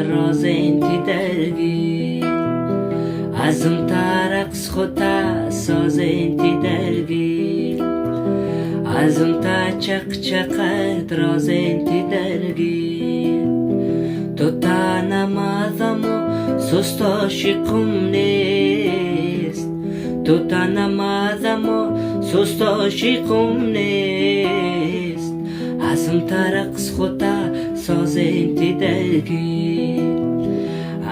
راز انتی درگیر از اون رقص خودت ساز انتی درگیر از اون تا چقت راز انتی درگیر تو تا نمازم و سست عاشقم نیست تو تا نمازم و سست عاشقم نیست از اون تا رقص خودت ساز انتی درگیر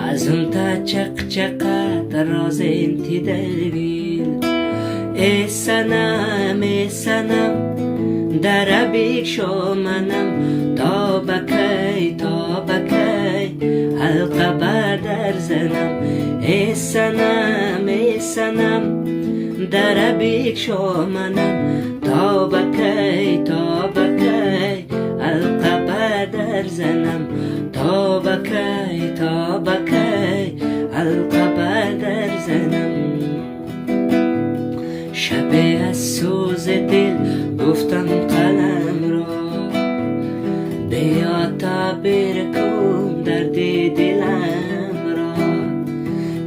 از اون تا چقت راز انتی درگیر ای سنم در بکشا منم تا بکی حلقه بر در زنم ای سنم در بکشا منم تا بکی حلقه بر در زنم تا بکی حلقه بر در زنم شب از سوز دل گفتم قلم را بیا تعبیر کن درد دلم را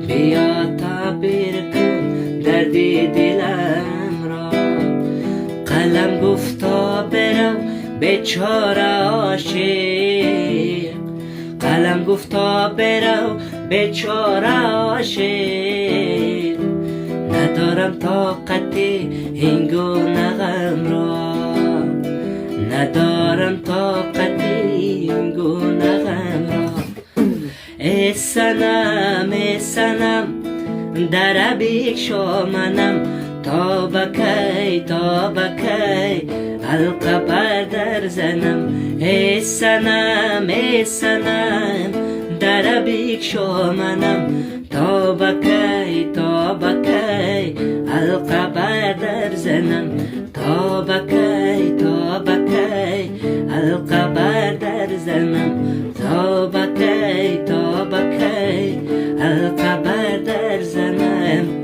بیا تعبیر کن درد دلم را قلم گفتا برو بیچاره عاشق قلم گفتا برو بیچاره عاشق ندارم طاقت این گونه غم را ندارم طاقت این گونه غم را ای سنم در بکشا منم تا بکی حلقه بر در زنم ای سنم در بکشا منم تا بکی حلقه بر در زنم تا بکی حلقه بر در زنم تا بکی حلقه بر در زنم